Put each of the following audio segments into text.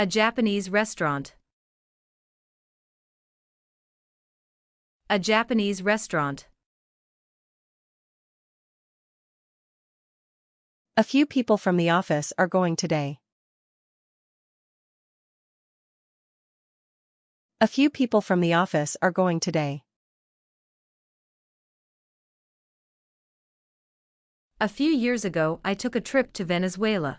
A Japanese restaurant. A Japanese restaurant. A few people from the office are going today. A few people from the office are going today. A few years ago, I took a trip to Venezuela.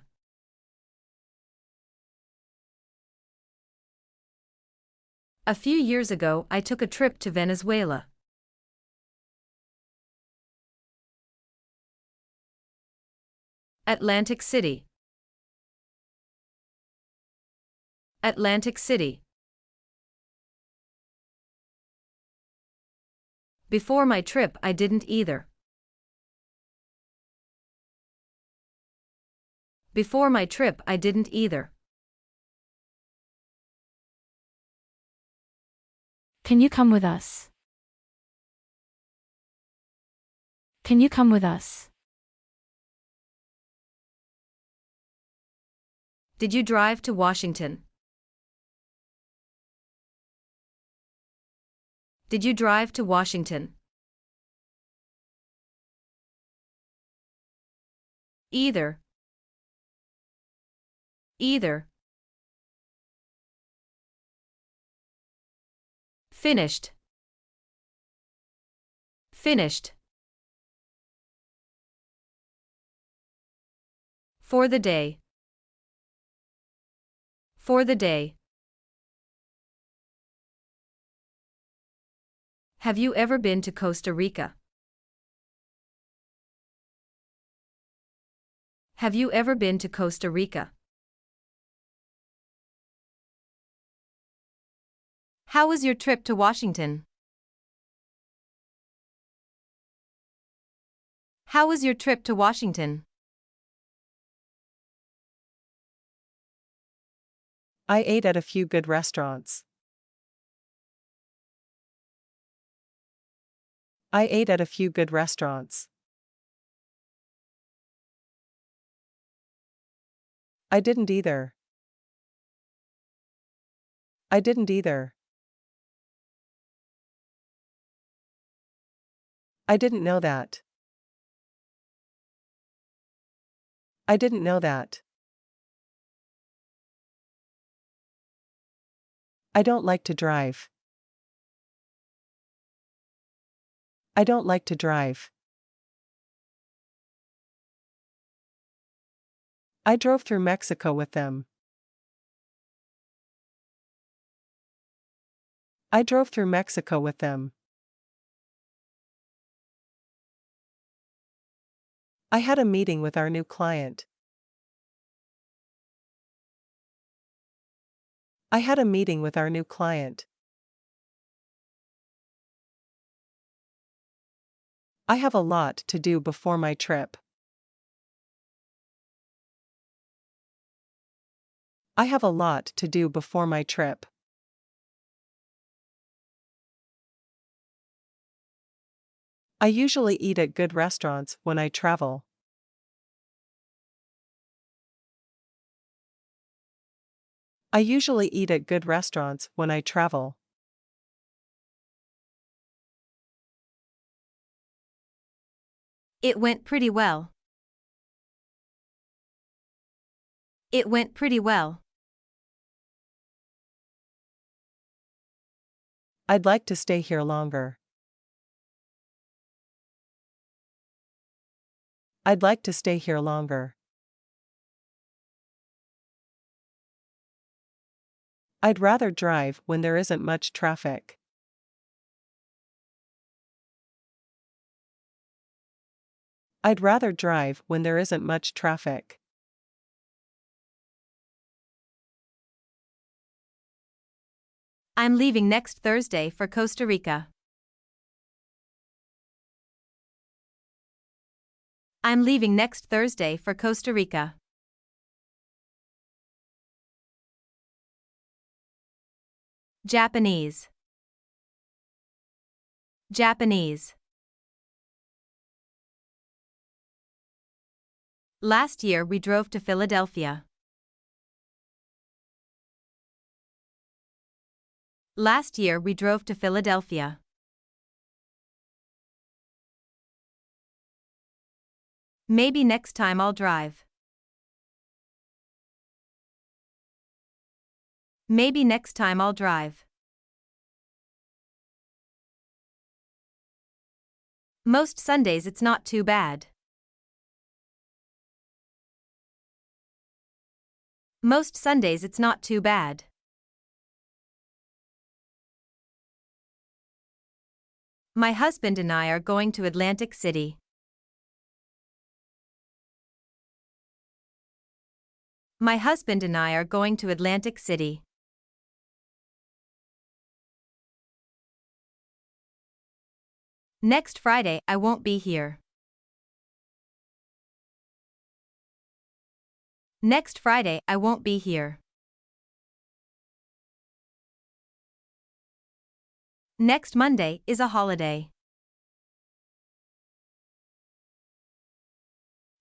A few years ago, I took a trip to Venezuela. Atlantic City. Atlantic City. Before my trip, I didn't either. Before my trip, I didn't either. Can you come with us? Can you come with us? Did you drive to Washington? Did you drive to Washington? Either. Either. Finished. Finished. For the day. For the day. Have you ever been to Costa Rica? Have you ever been to Costa Rica? How was your trip to Washington? How was your trip to Washington? I ate at a few good restaurants. I ate at a few good restaurants. I didn't either. I didn't either. I didn't know that. I didn't know that. I don't like to drive. I don't like to drive. I drove through Mexico with them. I drove through Mexico with them. I had a meeting with our new client. I had a meeting with our new client. I have a lot to do before my trip. I have a lot to do before my trip. I usually eat at good restaurants when I travel. I usually eat at good restaurants when I travel. It went pretty well. It went pretty well. I'd like to stay here longer. I'd like to stay here longer. I'd rather drive when there isn't much traffic. I'd rather drive when there isn't much traffic. I'm leaving next Thursday for Costa Rica. I'm leaving next Thursday for Costa Rica. Japanese. Japanese. Last year we drove to Philadelphia. Last year we drove to Philadelphia. Maybe next time I'll drive. Maybe next time I'll drive. Most Sundays it's not too bad. Most Sundays it's not too bad. My husband and I are going to Atlantic City. My husband and I are going to Atlantic City. Next Friday I won't be here. Next Friday I won't be here. Next Monday is a holiday.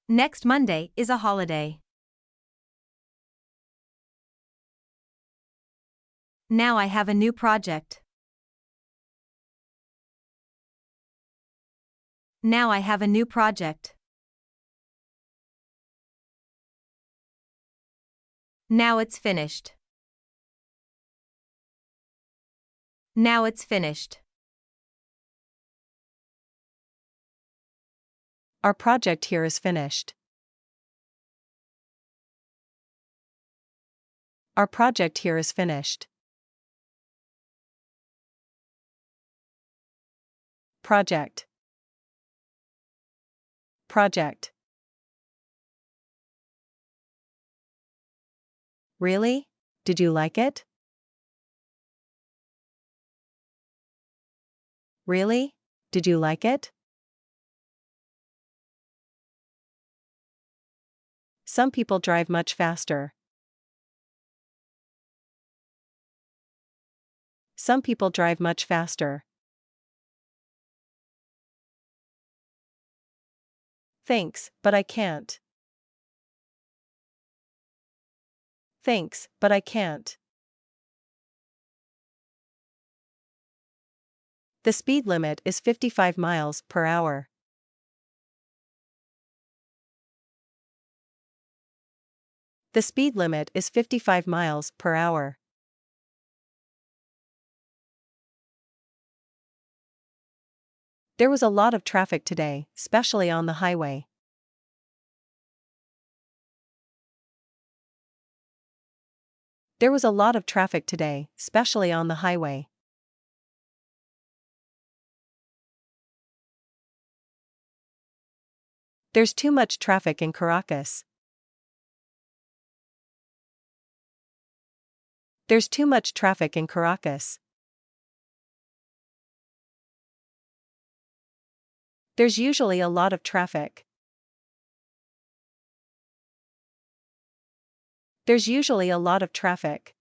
Next Monday is a holiday. Now I have a new project. Now I have a new project. Now it's finished. Now it's finished. Our project here is finished. Our project here is finished. Project. Project. Really? Did you like it? Really? Did you like it? Some people drive much faster. Some people drive much faster. Thanks, but I can't. Thanks, but I can't. The speed limit is 55 miles per hour. The speed limit is 55 miles per hour. There was a lot of traffic today, especially on the highway. There was a lot of traffic today, especially on the highway. There's too much traffic in Caracas. There's too much traffic in Caracas. There's usually a lot of traffic. There's usually a lot of traffic.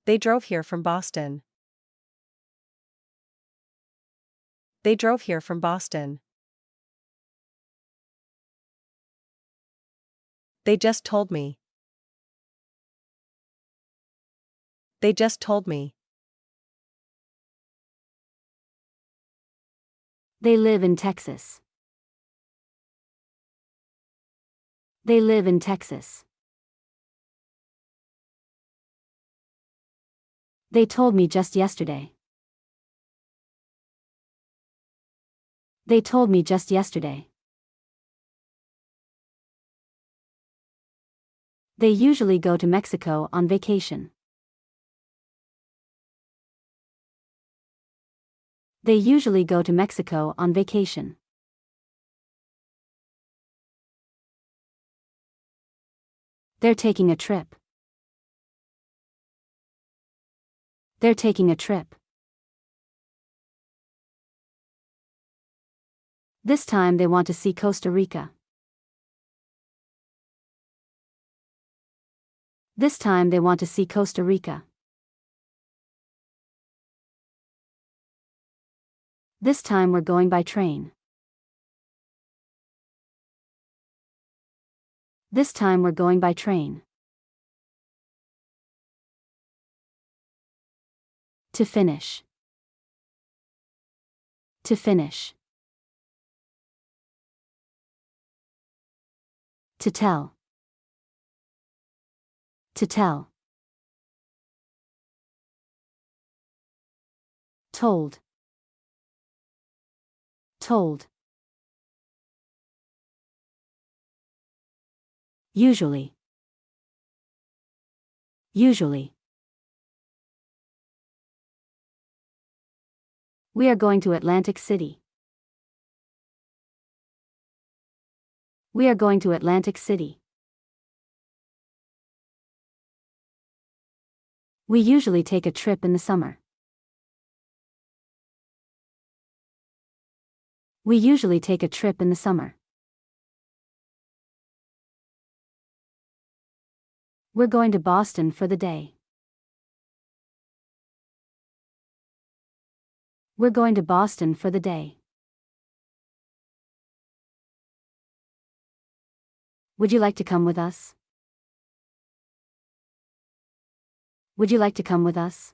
They drove here from Boston. They drove here from Boston. They just told me. They just told me. They live in Texas. They live in Texas. They told me just yesterday. They told me just yesterday. They usually go to Mexico on vacation. They usually go to Mexico on vacation. They're taking a trip. They're taking a trip. This time they want to see Costa Rica. This time they want to see Costa Rica. This time we're going by train. This time we're going by train. To finish. To finish. To tell. To tell. Told. Told. Usually. Usually. We are going to Atlantic City. We are going to Atlantic City. We usually take a trip in the summer. We usually take a trip in the summer. We're going to Boston for the day. We're going to Boston for the day. Would you like to come with us? Would you like to come with us?